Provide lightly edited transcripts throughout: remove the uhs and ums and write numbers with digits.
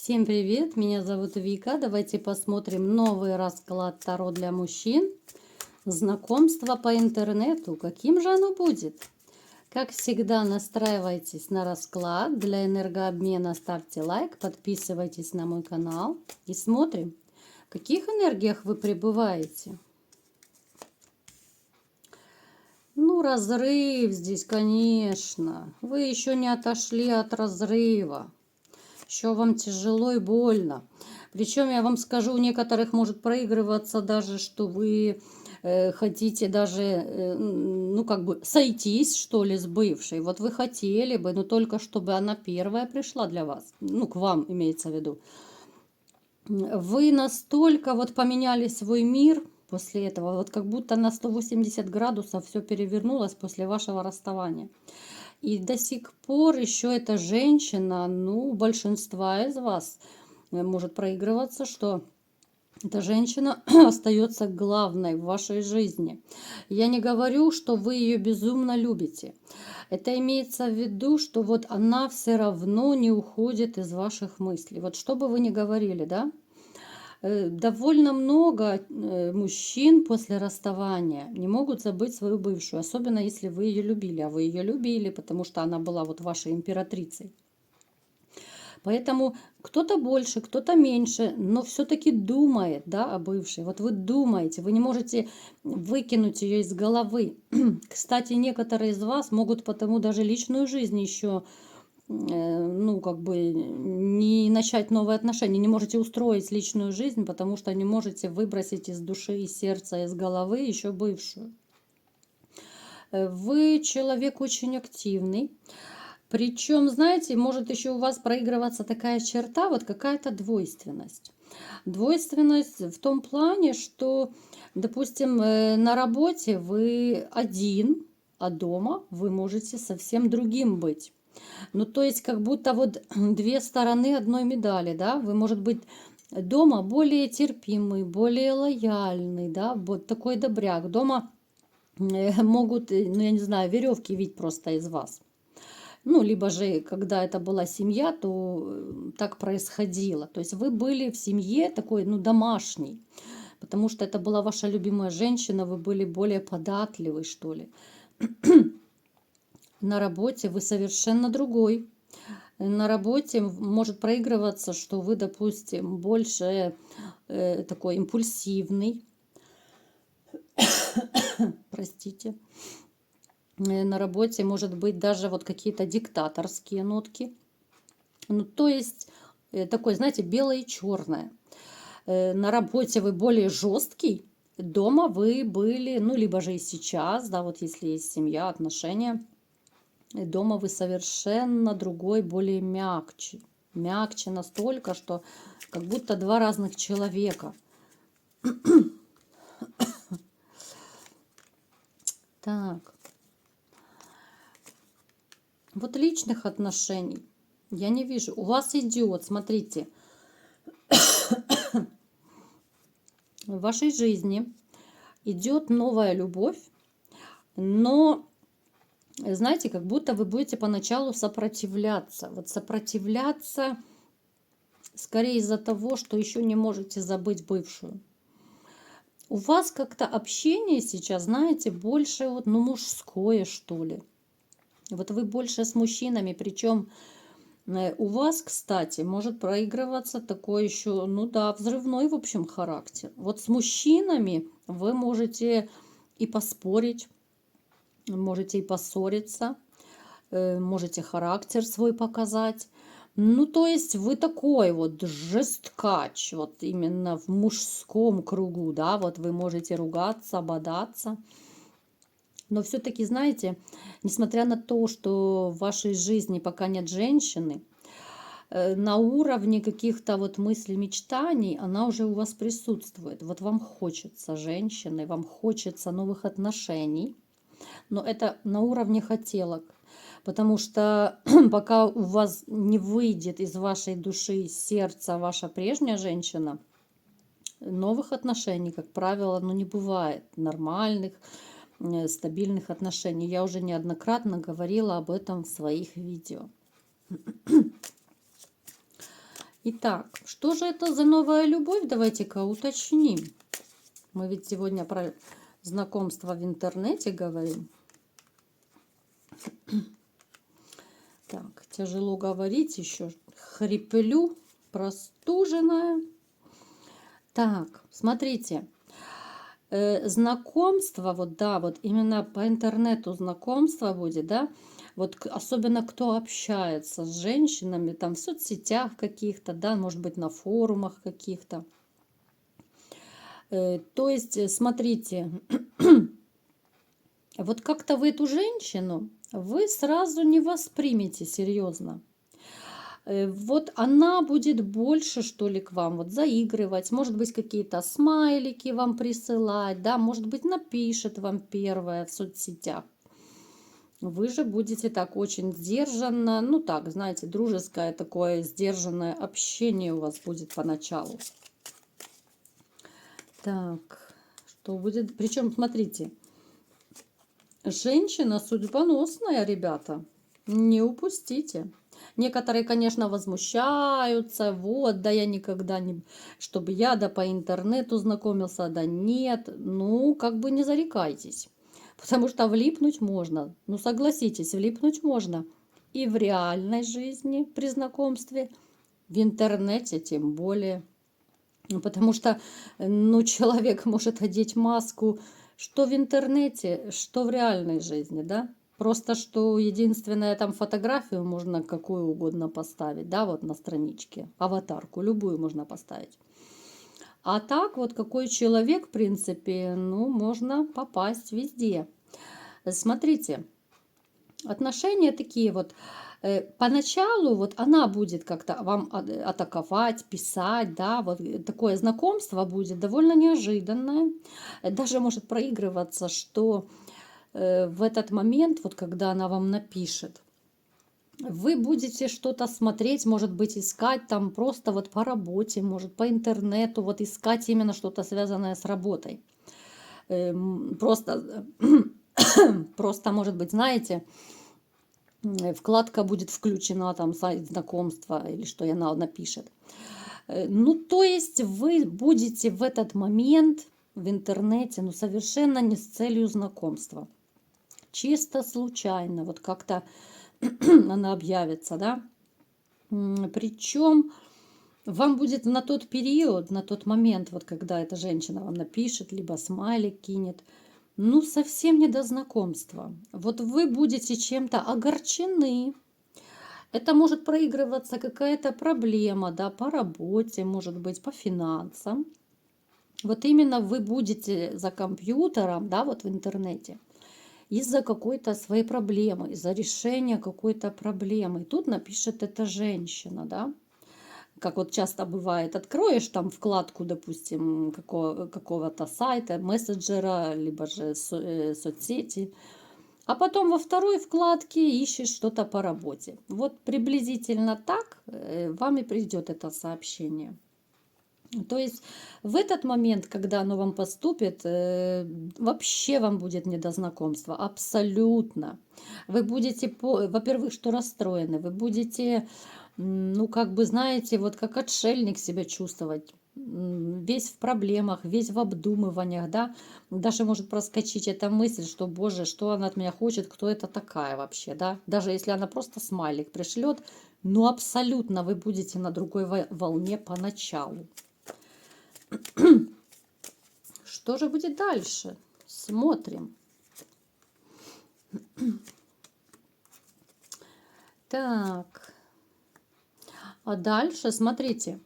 Всем привет, меня зовут Вика. Давайте посмотрим новый расклад Таро для мужчин. Знакомство по интернету. Каким же оно будет? Как всегда, настраивайтесь на расклад. Для энергообмена ставьте лайк, подписывайтесь на мой канал и смотрим, в каких энергиях вы пребываете. Ну, разрыв здесь, конечно. Вы еще не отошли от разрыва. Еще вам тяжело и больно. Причем, я вам скажу, у некоторых может проигрываться даже, что вы хотите даже, ну, как бы сойтись, что ли, с бывшей. Вот вы хотели бы, но только чтобы она первая пришла для вас. Ну, к вам имеется в виду. Вы настолько вот поменяли свой мир после этого, вот как будто на 180 градусов все перевернулось после вашего расставания. И до сих пор еще эта женщина, ну, у большинства из вас может проигрываться, что эта женщина остается главной в вашей жизни. Я не говорю, что вы ее безумно любите. Это имеется в виду, что вот она все равно не уходит из ваших мыслей. Вот что бы вы ни говорили, да? Довольно много мужчин после расставания не могут забыть свою бывшую, особенно если вы ее любили, а вы ее любили, потому что она была вот вашей императрицей. Поэтому кто-то больше, кто-то меньше, но все-таки думает, да, о бывшей. Вот вы думаете, вы не можете выкинуть ее из головы. Кстати, некоторые из вас могут потому даже личную жизнь еще ну, как бы не начать новые отношения, не можете устроить личную жизнь, потому что не можете выбросить из души, из сердца, из головы еще бывшую. Вы человек очень активный. Причем, знаете, может еще у вас проигрываться такая черта, вот какая-то двойственность. Двойственность в том плане, что, допустим, на работе вы один, а дома вы можете совсем другим быть. Ну, то есть, как будто вот две стороны одной медали, да, вы, может быть, дома более терпимый, более лояльный, да, вот такой добряк. Дома могут, ну, я не знаю, веревки вить просто из вас. Ну, либо же, когда это была семья, то так происходило. То есть вы были в семье такой, ну, домашней, потому что это была ваша любимая женщина, вы были более податливы, что ли. На работе вы совершенно другой. На работе может проигрываться, что вы, допустим, больше такой импульсивный, простите. На работе может быть даже вот какие-то диктаторские нотки. Ну, то есть такое, знаете, белое и черное. На работе вы более жесткий, дома вы были, ну, либо же и сейчас, да, вот если есть семья, отношения, дома вы совершенно другой, более мягче. Мягче настолько, что как будто два разных человека. Так. Вот личных отношений я не вижу. У вас идет, смотрите, в вашей жизни идет новая любовь, но, знаете, как будто вы будете поначалу сопротивляться. Вот сопротивляться скорее из-за того, что еще не можете забыть бывшую. У вас как-то общение сейчас, знаете, больше вот, ну, мужское, что ли. Вот вы больше с мужчинами, причем у вас, кстати, может проигрываться такой еще, ну да, взрывной, в общем, характер. Вот с мужчинами вы можете и поспорить, можете и поссориться, можете характер свой показать. Ну, то есть вы такой вот жесткач, вот именно в мужском кругу, да, вот вы можете ругаться, бодаться. Но все-таки, знаете, несмотря на то, что в вашей жизни пока нет женщины, на уровне каких-то вот мыслей, мечтаний она уже у вас присутствует. Вот вам хочется женщины, вам хочется новых отношений, но это на уровне хотелок. Потому что пока у вас не выйдет из вашей души, из сердца ваша прежняя женщина, новых отношений, как правило, ну, не бывает нормальных, стабильных отношений. Я уже неоднократно говорила об этом в своих видео. Итак, что же это за новая любовь? Давайте-ка уточним. Мы ведь сегодня про знакомство в интернете говорим. Так, тяжело говорить еще. Хриплю, простуженная. Так, смотрите. Знакомство, вот да, вот именно по интернету знакомство будет, да. Вот особенно кто общается с женщинами, там в соцсетях каких-то, да, может быть на форумах каких-то. То есть, смотрите, вот как-то вы эту женщину, вы сразу не воспримете серьезно. Вот она будет больше, что ли, к вам вот заигрывать, может быть, какие-то смайлики вам присылать, да, может быть, напишет вам первое в соцсетях. Вы же будете так очень сдержанно, ну так, знаете, дружеское такое сдержанное общение у вас будет поначалу. Так, что будет? Причем, смотрите, женщина судьбоносная, ребята, не упустите. Некоторые, конечно, возмущаются, вот, да я никогда не, чтобы я да по интернету знакомился, да нет, ну, как бы не зарекайтесь. Потому что влипнуть можно, ну, согласитесь, влипнуть можно и в реальной жизни при знакомстве, в интернете тем более. Потому что, ну, человек может одеть маску, что в интернете, что в реальной жизни, да? Просто что единственное, там фотографию можно какую угодно поставить, да, вот на страничке, аватарку, любую можно поставить. А так вот какой человек, в принципе, ну, можно попасть везде. Смотрите, отношения такие вот. Поначалу вот она будет как-то вам атаковать, писать, да, вот такое знакомство будет довольно неожиданное. Даже может проигрываться, что в этот момент, вот когда она вам напишет, вы будете что-то смотреть, может быть, искать там просто вот по работе, может, по интернету, вот искать именно что-то связанное с работой. Просто, просто, может быть, знаете, вкладка будет включена, там сайт знакомства или что она напишет. Ну, то есть вы будете в этот момент в интернете, ну, совершенно не с целью знакомства. Чисто случайно, вот как-то она объявится, да. Причем вам будет на тот период, на тот момент, вот когда эта женщина вам напишет, либо смайлик кинет, ну, совсем не до знакомства. Вот вы будете чем-то огорчены. Это может проигрываться какая-то проблема, да, по работе, может быть, по финансам. Вот именно вы будете за компьютером, да, вот в интернете, из-за какой-то своей проблемы, из-за решения какой-то проблемы. И тут напишет эта женщина, да. Как вот часто бывает, откроешь там вкладку, допустим, какого-то сайта, мессенджера, либо же соцсети, а потом во второй вкладке ищешь что-то по работе. Вот приблизительно так вам и придет это сообщение. То есть в этот момент, когда оно вам поступит, вообще вам будет не до знакомства. Абсолютно. Вы будете, во-первых, что расстроены, вы будете, ну, как бы, знаете, вот как отшельник себя чувствовать. Весь в проблемах, весь в обдумываниях, да. Даже может проскочить эта мысль, что, боже, что она от меня хочет, кто это такая вообще, да. Даже если она просто смайлик пришлет, ну, абсолютно вы будете на другой волне поначалу. Что же будет дальше? Смотрим. Так. А дальше, смотрите.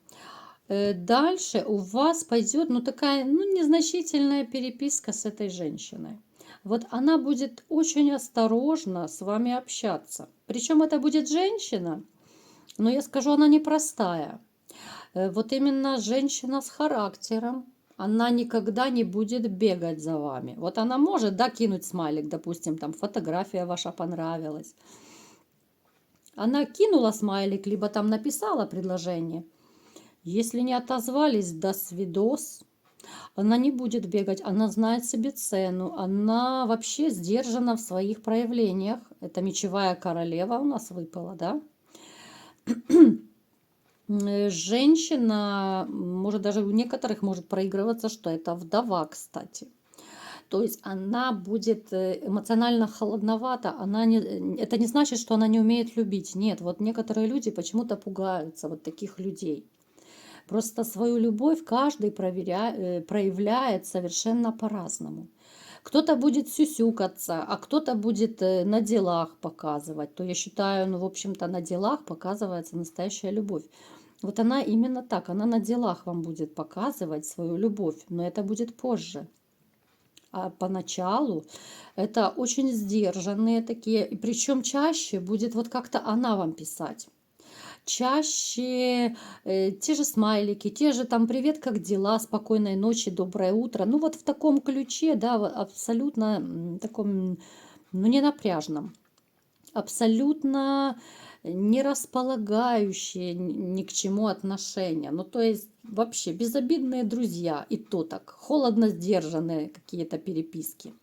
Дальше у вас пойдет, ну, такая, ну, незначительная переписка с этой женщиной. Вот она будет очень осторожно с вами общаться. Причем это будет женщина, но я скажу, она непростая. Вот именно женщина с характером. Она никогда не будет бегать за вами. Вот она может, да, кинуть смайлик, допустим, там фотография ваша понравилась. Она кинула смайлик, либо там написала предложение. Если не отозвались, до свидос. Она не будет бегать, она знает себе цену. Она вообще сдержана в своих проявлениях. Это мечевая королева у нас выпала, да? Женщина, может, даже у некоторых может проигрываться, что это вдова, кстати. То есть она будет эмоционально холодновата, это не значит, что она не умеет любить. Нет, вот некоторые люди почему-то пугаются вот таких людей. Просто свою любовь каждый проявляет совершенно по-разному. Кто-то будет сюсюкаться, а кто-то будет на делах показывать. То я считаю, ну, в общем-то, на делах показывается настоящая любовь. Вот она именно так, она на делах вам будет показывать свою любовь, но это будет позже. А поначалу это очень сдержанные такие, и причем чаще будет вот как-то она вам писать. Чаще те же смайлики, те же там «Привет, как дела?», «Спокойной ночи», «Доброе утро». Ну вот в таком ключе, да, абсолютно таком, ну не напряжном, абсолютно не располагающие ни к чему отношения. Ну то есть вообще безобидные друзья, и то так, холодно сдержанные какие-то переписки.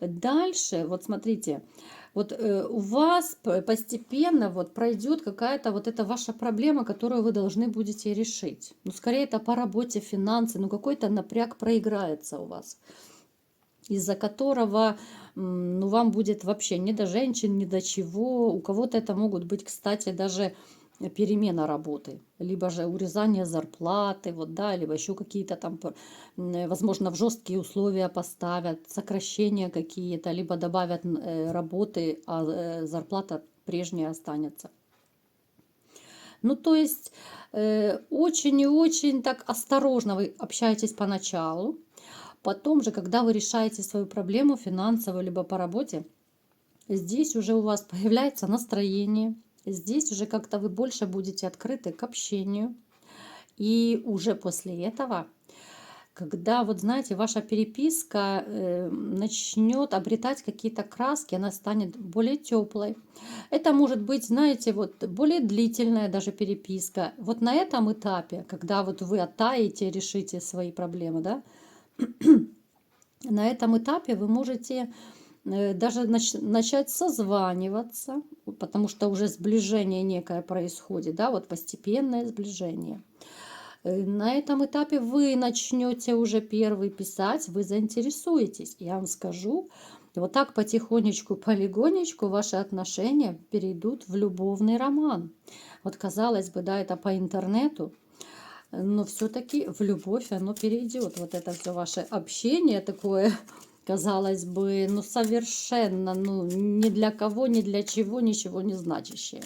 Дальше, вот смотрите, вот у вас постепенно вот пройдет какая-то вот эта ваша проблема, которую вы должны будете решить. Ну, скорее это по работе, финансы, ну, какой-то напряг проиграется у вас, из-за которого ну, вам будет вообще не до женщин, ни до чего. У кого-то это могут быть, кстати, даже перемена работы, либо же урезание зарплаты, вот, да, либо еще какие-то там, возможно, в жесткие условия поставят, сокращения какие-то, либо добавят работы, а зарплата прежняя останется. Ну, то есть очень и очень так осторожно вы общаетесь поначалу. Потом же, когда вы решаете свою проблему финансовую, либо по работе, здесь уже у вас появляется настроение, здесь уже как-то вы больше будете открыты к общению. И уже после этого, когда, вот знаете, ваша переписка начнет обретать какие-то краски, она станет более теплой. Это может быть, знаете, вот более длительная даже переписка. Вот на этом этапе, когда вот вы оттаите, решите свои проблемы, да, на этом этапе вы можете даже начать созваниваться, потому что уже сближение некое происходит, да, вот постепенное сближение. На этом этапе вы начнете уже первый писать, вы заинтересуетесь. Я вам скажу, вот так потихонечку, полигонечку ваши отношения перейдут в любовный роман. Вот казалось бы, да, это по интернету, но все-таки в любовь оно перейдет. Вот это все ваше общение такое, казалось бы, ну совершенно, ну ни для кого, ни для чего, ничего не значащее.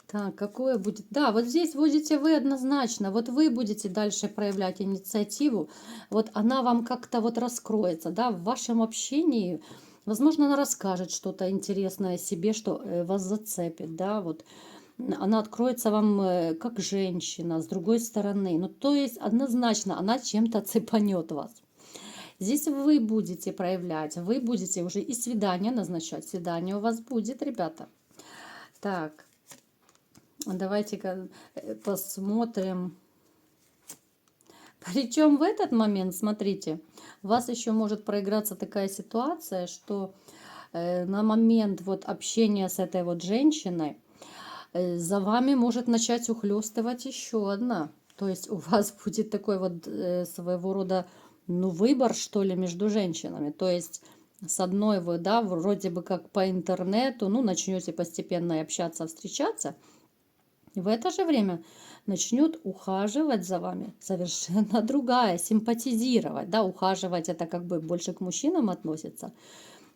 Так, какое будет? Да, вот здесь будете вы однозначно. Вот вы будете дальше проявлять инициативу. Вот она вам как-то вот раскроется, да, в вашем общении. Возможно, она расскажет что-то интересное о себе, что вас зацепит, да, вот. Она откроется вам как женщина, с другой стороны. Ну, то есть однозначно она чем-то цепанет вас. Здесь вы будете проявлять, вы будете уже и свидание назначать. Свидание у вас будет, ребята. Так, давайте-ка посмотрим. Причем в этот момент, смотрите, у вас еще может проиграться такая ситуация, что на момент вот общения с этой вот женщиной за вами может начать ухлёстывать еще одна. То есть у вас будет такой вот своего рода, ну, выбор, что ли, между женщинами. То есть с одной вы, да, вроде бы как по интернету, ну, начнете постепенно общаться, встречаться. И в это же время начнет ухаживать за вами совершенно другая, симпатизировать, да, ухаживать это как бы больше к мужчинам относится,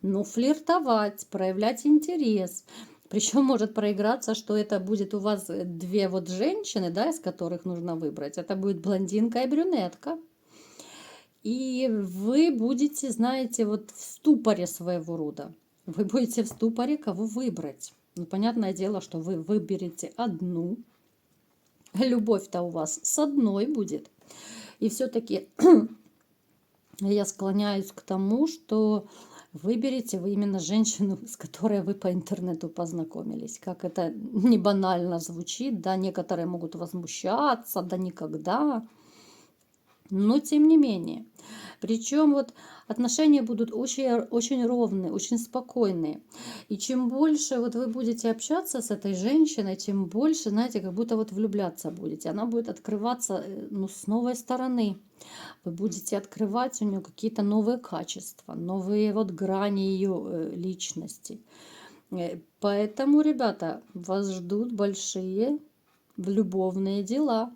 но флиртовать, проявлять интерес. Причем может проиграться, что это будет у вас две вот женщины, да, из которых нужно выбрать. Это будет блондинка и брюнетка. И вы будете, знаете, вот в ступоре своего рода. Вы будете в ступоре, кого выбрать. Ну, понятное дело, что вы выберете одну. Любовь-то у вас с одной будет. И все-таки я склоняюсь к тому, что выберите вы именно женщину, с которой вы по интернету познакомились. Как это не банально звучит, да, некоторые могут возмущаться, да никогда. Но тем не менее. Причем вот отношения будут очень, очень ровные, очень спокойные. И чем больше вот вы будете общаться с этой женщиной, тем больше, знаете, как будто вот влюбляться будете. Она будет открываться, ну, с новой стороны. Вы будете открывать у нее какие-то новые качества, новые вот грани ее личности. Поэтому, ребята, вас ждут большие любовные дела.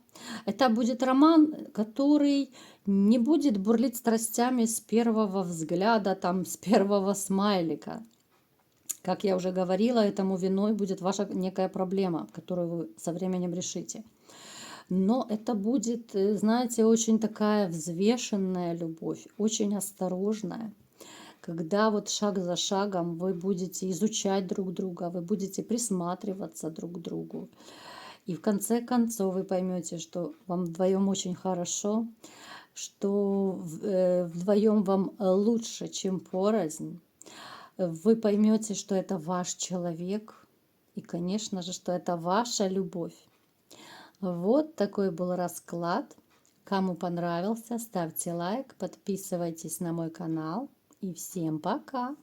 Это будет роман, который не будет бурлить страстями с первого взгляда, там, с первого смайлика. Как я уже говорила, этому виной будет ваша некая проблема, которую вы со временем решите. Но это будет, знаете, очень такая взвешенная любовь, очень осторожная, когда вот шаг за шагом вы будете изучать друг друга, вы будете присматриваться друг к другу. И в конце концов вы поймете, что вам вдвоем очень хорошо, что вдвоем вам лучше, чем порознь. Вы поймете, что это ваш человек, и, конечно же, что это ваша любовь. Вот такой был расклад. Кому понравился, ставьте лайк, подписывайтесь на мой канал. И всем пока!